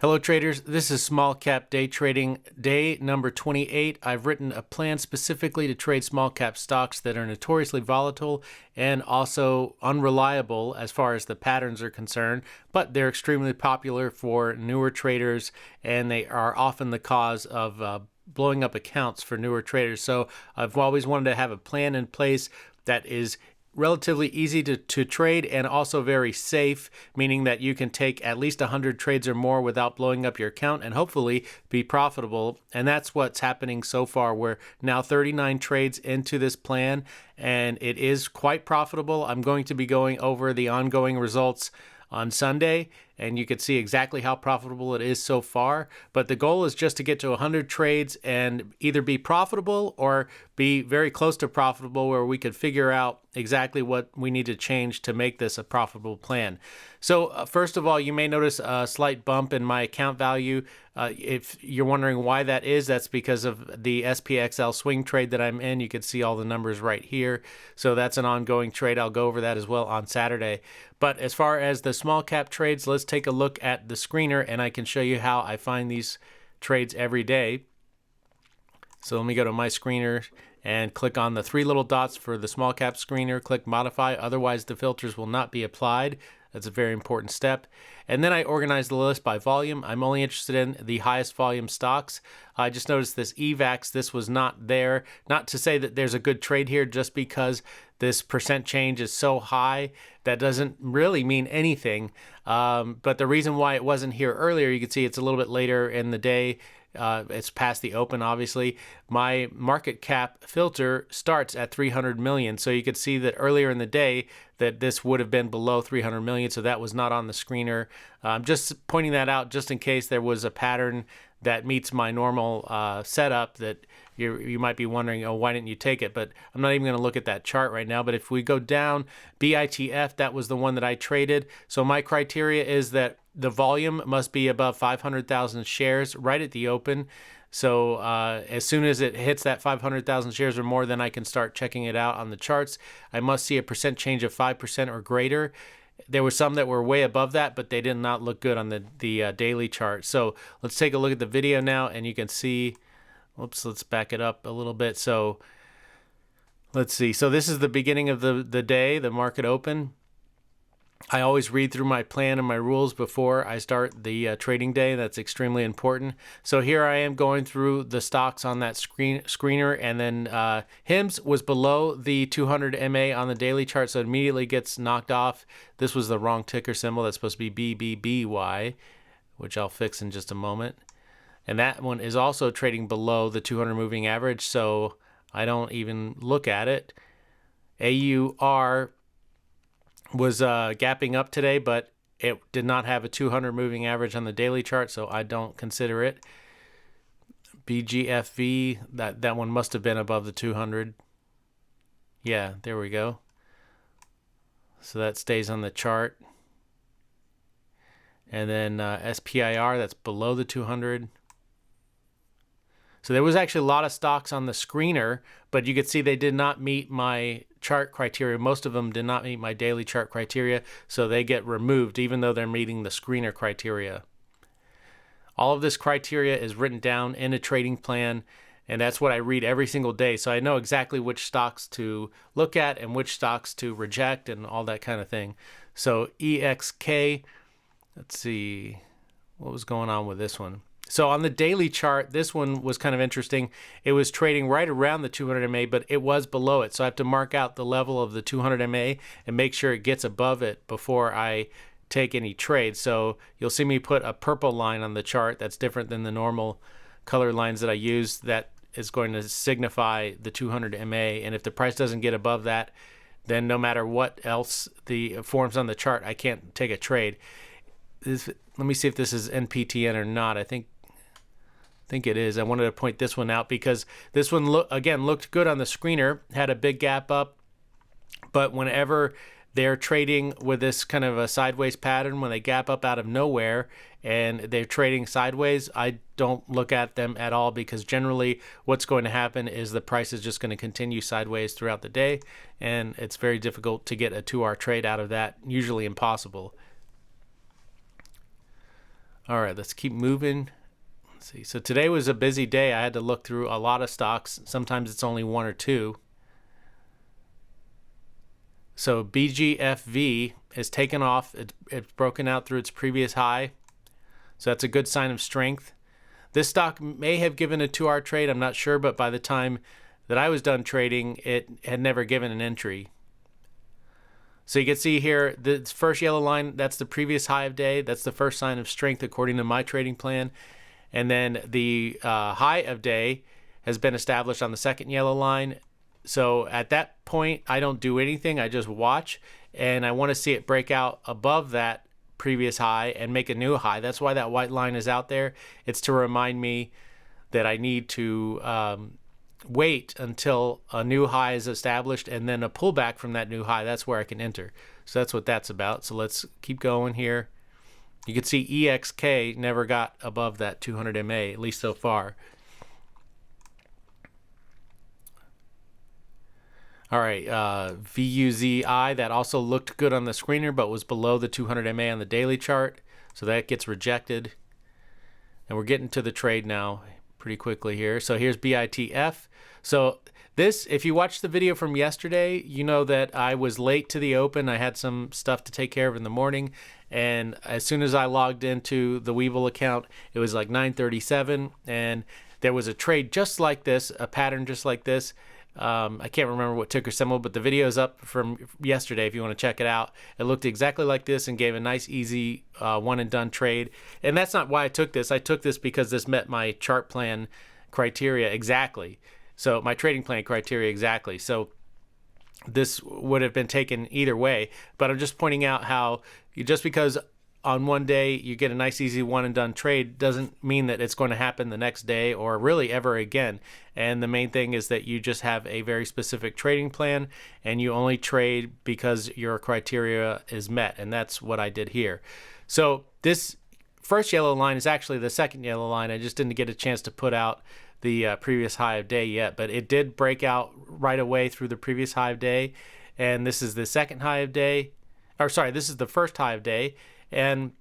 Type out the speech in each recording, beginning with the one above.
Hello traders, this is small cap day trading day number 28. I've written a plan specifically to trade small cap stocks that are notoriously volatile and also unreliable as far as the patterns are concerned, but they're extremely popular for newer traders and they are often the cause of blowing up accounts for newer traders. So I've always wanted to have a plan in place that is relatively easy to trade and also very safe, meaning that you can take at least 100 trades or more without blowing up your account and hopefully be profitable. And that's what's happening so far. We're now 39 trades into this plan and it is quite profitable. I'm going to be going over the ongoing results on Sunday, and you can see exactly how profitable it is so far. But the goal is just to get to 100 trades and either be profitable or be very close to profitable, where we could figure out exactly what we need to change to make this a profitable plan. So first of all, you may notice a slight bump in my account value. If you're wondering why that is, that's because of the SPXL swing trade that I'm in. You can see all the numbers right here. So that's an ongoing trade. I'll go over that as well on Saturday. But as far as the small cap trades, let's take a look at the screener and I can show you how I find these trades every day. So let me go to my screener and click on the three little dots for the small cap screener, click modify, otherwise the filters will not be applied. That's a very important step. And then I organize the list by volume. I'm only interested in the highest volume stocks. I just noticed this EVAX, this was not there. Not to say that there's a good trade here, just because this percent change is so high, that doesn't really mean anything. But the reason why it wasn't here earlier, you can see it's a little bit later in the day. It's past the open, obviously. My market cap filter starts at 300 million. So you could see that earlier in the day that this would have been below 300 million. So that was not on the screener. Just pointing that out just in case there was a pattern that meets my normal setup that you might be wondering, oh, why didn't you take it? But I'm not even going to look at that chart right now. But if we go down, BITF, that was the one that I traded. So my criteria is that the volume must be above 500,000 shares right at the open. So as soon as it hits that 500,000 shares or more, then I can start checking it out on the charts. I must see a percent change of 5% or greater. There were some that were way above that, but they did not look good on the daily chart. So let's take a look at the video now, and you can see, oops, let's back it up a little bit. So let's see. So this is the beginning of the day, the market open. I always read through my plan and my rules before I start the trading day. That's extremely important. So here I am going through the stocks on that screener, and then HIMS was below the 200 MA on the daily chart, so it immediately gets knocked off. This was the wrong ticker symbol. That's supposed to be BBBY, which I'll fix in just a moment. And that one is also trading below the 200 moving average, so I don't even look at it. AUR was gapping up today, but it did not have a 200 moving average on the daily chart, so I don't consider it. BGFV, that one must have been above the 200. Yeah, there we go. So that stays on the chart. And then SPIR, that's below the 200. So there was actually a lot of stocks on the screener, but you could see they did not meet my chart criteria. Most of them did not meet my daily chart criteria, so they get removed even though they're meeting the screener criteria. All of this criteria is written down in a trading plan, and that's what I read every single day. So I know exactly which stocks to look at and which stocks to reject and all that kind of thing. So EXK, let's see, what was going on with this one? So on the daily chart, this one was kind of interesting. It was trading right around the 200 MA, but it was below it. So I have to mark out the level of the 200 MA and make sure it gets above it before I take any trades. So you'll see me put a purple line on the chart. That's different than the normal color lines that I use. That is going to signify the 200 MA. And if the price doesn't get above that, then no matter what else the forms on the chart, I can't take a trade. Let me see if this is NPTN or not. I think it is. I wanted to point this one out because this one looked good on the screener, had a big gap up, but whenever they're trading with this kind of a sideways pattern, when they gap up out of nowhere and they're trading sideways, I don't look at them at all, because generally what's going to happen is the price is just going to continue sideways throughout the day, and it's very difficult to get a 2-hour trade out of that, usually impossible. All right, let's keep moving. Let's see. So today was a busy day. I had to look through a lot of stocks. Sometimes it's only one or two. So BGFV is taken off. It's broken out through its previous high. So that's a good sign of strength. This stock may have given a 2-hour trade. I'm not sure, but by the time that I was done trading, it had never given an entry. So you can see here, the first yellow line, that's the previous high of day. That's the first sign of strength according to my trading plan. And then the high of day has been established on the second yellow line. So at that point, I don't do anything. I just watch, and I want to see it break out above that previous high and make a new high. That's why that white line is out there. It's to remind me that I need to wait until a new high is established, and then a pullback from that new high. That's where I can enter. So that's what that's about. So let's keep going here. You can see EXK never got above that 200 MA, at least so far. All right, VUZI, that also looked good on the screener, but was below the 200 MA on the daily chart. So that gets rejected. And we're getting to the trade now pretty quickly here. So here's BITF. So this, if you watched the video from yesterday, you know that I was late to the open. I had some stuff to take care of in the morning. And as soon as I logged into the Webull account, it was like 9:37. And there was a trade just like this, a pattern just like this. I can't remember what ticker symbol, but the video is up from yesterday if you want to check it out. It looked exactly like this and gave a nice, easy one and done trade. And that's not why I took this. I took this because this met my chart plan criteria exactly. So my trading plan criteria exactly. So this would have been taken either way. But I'm just pointing out how just because on one day you get a nice easy one and done trade doesn't mean that it's going to happen the next day or really ever again. And the main thing is that you just have a very specific trading plan and you only trade because your criteria is met. And that's what I did here. So this first yellow line is actually the second yellow line. I just didn't get a chance to put out the previous high of day yet, but it did break out right away through the previous high of day. And this is the second high of day, or sorry, this is the first high of day. And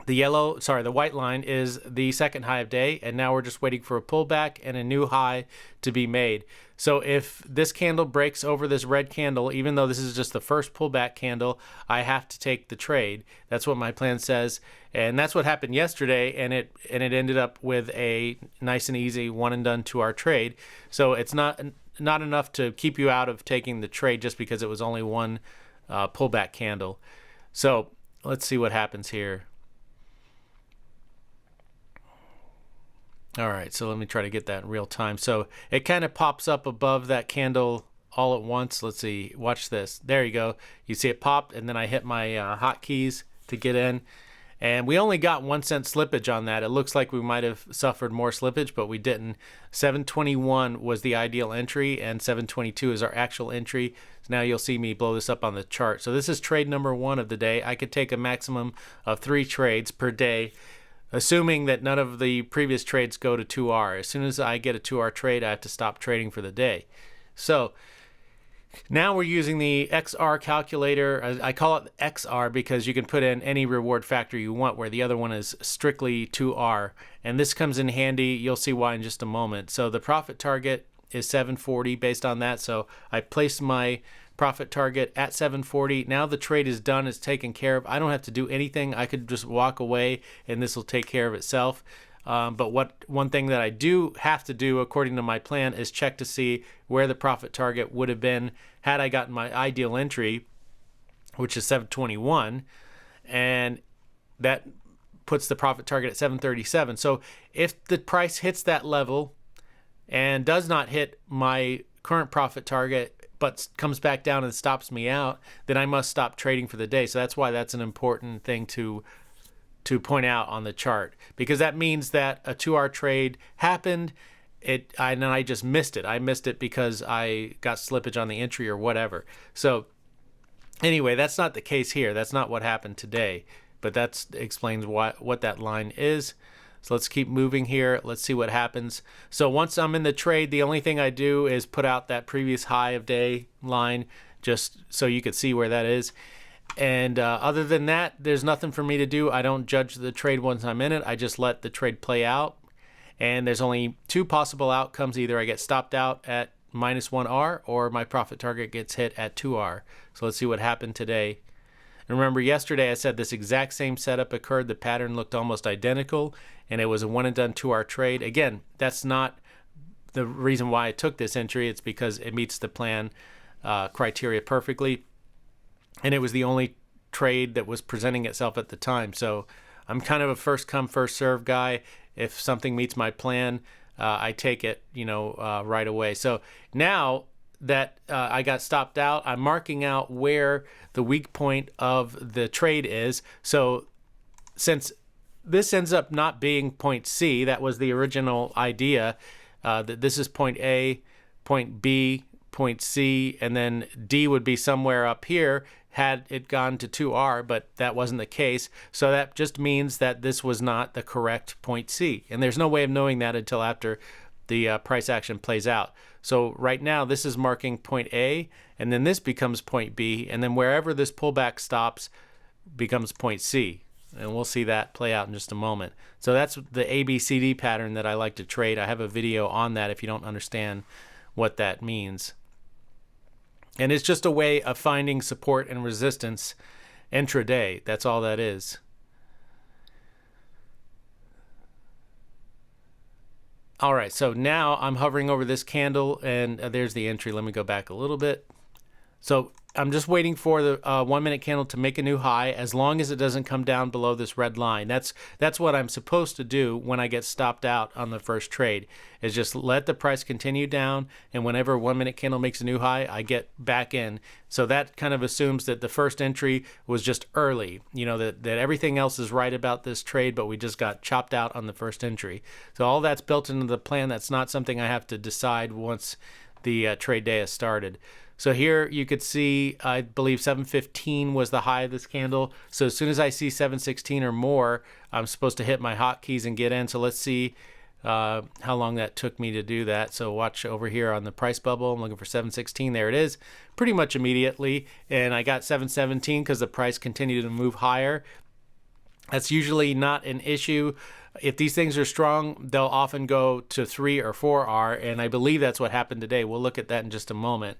the white line is the second high of day, and now we're just waiting for a pullback and a new high to be made. So if this candle breaks over this red candle, even though this is just the first pullback candle, I have to take the trade. That's what my plan says, and that's what happened yesterday, and it ended up with a nice and easy one and done 2-hour trade. So it's not enough to keep you out of taking the trade just because it was only one pullback candle. So let's see what happens here. All right, so let me try to get that in real time. So it kind of pops up above that candle all at once. Let's see, watch this. There you go. You see it popped, and then I hit my hotkeys to get in. And we only got 1 cent slippage on that. It looks like we might have suffered more slippage, but we didn't. 721 was the ideal entry, and 722 is our actual entry. So now you'll see me blow this up on the chart. So this is trade number 1 of the day. I could take a maximum of 3 trades per day, assuming that none of the previous trades go to 2R. As soon as I get a 2R trade, I have to stop trading for the day. So now we're using the XR calculator. I call it XR because you can put in any reward factor you want, where the other one is strictly 2R. And this comes in handy. You'll see why in just a moment. So the profit target is 740 based on that. So I placed my profit target at 740. Now the trade is done, it's taken care of. I don't have to do anything. I could just walk away and this will take care of itself. But one thing that I do have to do according to my plan is check to see where the profit target would have been had I gotten my ideal entry, which is 721, and that puts the profit target at 737. So if the price hits that level and does not hit my current profit target but comes back down and stops me out, then I must stop trading for the day. So that's why that's an important thing to point out on the chart, because that means that a 2R trade happened, and I just missed it. I missed it because I got slippage on the entry or whatever. So anyway, that's not the case here. That's not what happened today, but that explains what that line is. So let's keep moving here. Let's see what happens. So once I'm in the trade, the only thing I do is put out that previous high of day line just so you could see where that is. And other than that, there's nothing for me to do. I don't judge the trade once I'm in it. I just let the trade play out. And there's only two possible outcomes. Either I get stopped out at -1R or my profit target gets hit at 2R. So let's see what happened today. And remember, yesterday I said this exact same setup occurred. The pattern looked almost identical, and it was a one and done 2R trade. Again, that's not the reason why I took this entry. It's because it meets the plan criteria perfectly, and it was the only trade that was presenting itself at the time. So I'm kind of a first come, first serve guy. If something meets my plan, I take it, right away. So now that I got stopped out, I'm marking out where the weak point of the trade is. So since this ends up not being point C, that was the original idea, that this is point A, point B, point C, and then D would be somewhere up here had it gone to 2R, but that wasn't the case. So that just means that this was not the correct point C. And there's no way of knowing that until after the price action plays out. So right now, this is marking point A, and then this becomes point B, and then wherever this pullback stops becomes point C. And we'll see that play out in just a moment. So that's the ABCD pattern that I like to trade. I have a video on that if you don't understand what that means. And it's just a way of finding support and resistance intraday. That's all that is. All right, so now I'm hovering over this candle, and there's the entry. Let me go back a little bit. So I'm just waiting for the 1 minute candle to make a new high, as long as it doesn't come down below this red line. That's what I'm supposed to do when I get stopped out on the first trade, is just let the price continue down, and whenever 1 minute candle makes a new high, I get back in. So that kind of assumes that the first entry was just early, that everything else is right about this trade, but we just got chopped out on the first entry. So all that's built into the plan. That's not something I have to decide once the trade day has started. So here you could see, I believe 715 was the high of this candle. So as soon as I see 716 or more, I'm supposed to hit my hotkeys and get in. So let's see how long that took me to do that. So watch over here on the price bubble. I'm looking for 716. There it is, pretty much immediately. And I got 717 because the price continued to move higher. That's usually not an issue. If these things are strong, they'll often go to 3 or 4R, and I believe that's what happened today. We'll look at that in just a moment.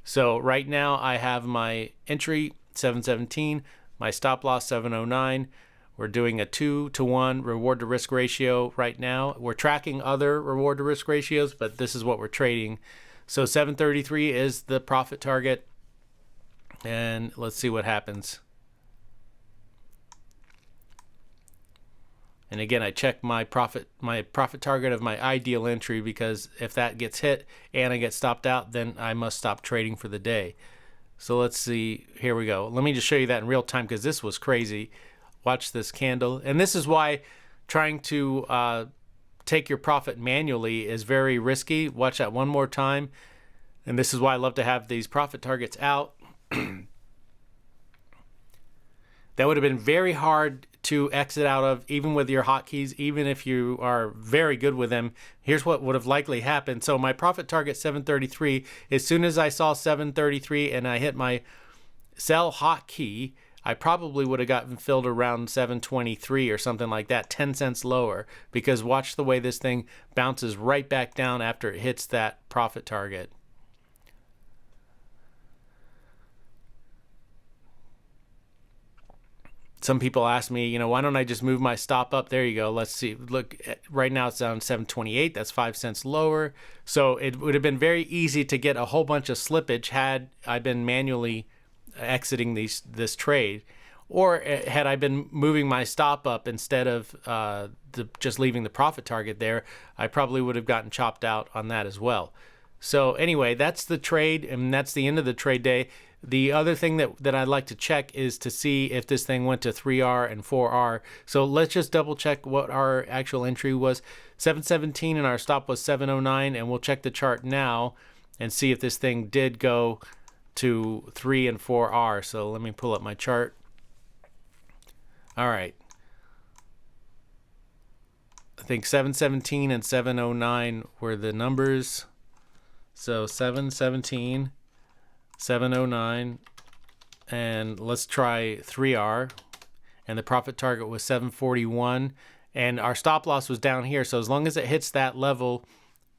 So right now I have my entry 717, my stop loss 709. We're doing a 2-to-1 reward to risk ratio right now. We're tracking other reward to risk ratios, but this is what we're trading. So 733 is the profit target, and let's see what happens. And again, I check my profit target of my ideal entry, because if that gets hit and I get stopped out, then I must stop trading for the day. So let's see. Here we go. Let me just show you that in real time, because this was crazy. Watch this candle. And this is why trying to take your profit manually is very risky. Watch that one more time. And this is why I love to have these profit targets out. That would have been very hard to exit out of, even with your hotkeys, even if you are very good with them. Here's what would have likely happened. So my profit target 733, as soon as I saw 733 and I hit my sell hotkey, I probably would have gotten filled around 723 or something like that, 10 cents lower, because watch the way this thing bounces right back down after it hits that profit target. Some people ask me, why don't I just move my stop up? There you go. Let's see. Look, right now it's down 728. That's 5 cents lower. So it would have been very easy to get a whole bunch of slippage had I been manually exiting this trade, or had I been moving my stop up instead of just leaving the profit target there. I probably would have gotten chopped out on that as well. So anyway, that's the trade, and that's the end of the trade day. The other thing that I'd like to check is to see if this thing went to 3R and 4R. So let's just double check what our actual entry was. 717 and our stop was 709, and we'll check the chart now and see if this thing did go to 3 and 4R. So let me pull up my chart. All right. I think 717 and 709 were the numbers. So 717, 709, and let's try 3R, and the profit target was 741, and our stop loss was down here. So as long as it hits that level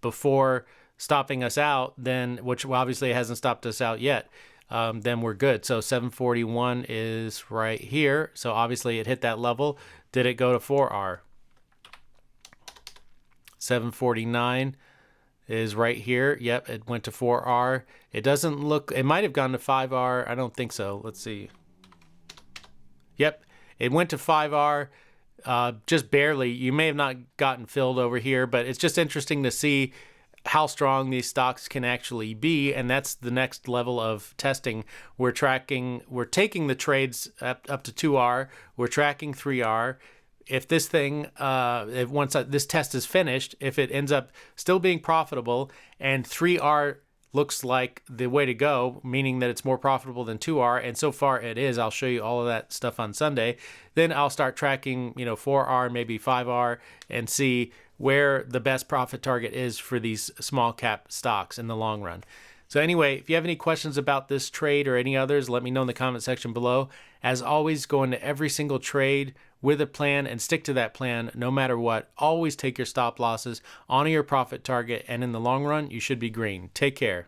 before stopping us out, then, which obviously it hasn't stopped us out yet, then we're good. So 741 is right here. So obviously it hit that level. Did it go to 4R? 749 is right here. Yep, it went to 4R. It doesn't look, it might have gone to 5R. I don't think so. Let's see. Yep, it went to 5R, just barely. You may have not gotten filled over here, but it's just interesting to see how strong these stocks can actually be, and that's the next level of testing. We're taking the trades up to 2R. We're tracking 3R. If this thing, once this test is finished, if it ends up still being profitable and 3R looks like the way to go, meaning that it's more profitable than 2R, and so far it is, I'll show you all of that stuff on Sunday, then I'll start tracking, 4R, maybe 5R, and see where the best profit target is for these small cap stocks in the long run. So anyway, if you have any questions about this trade or any others, let me know in the comment section below. As always, go into every single trade with a plan and stick to that plan no matter what. Always take your stop losses, honor your profit target, and in the long run, you should be green. Take care.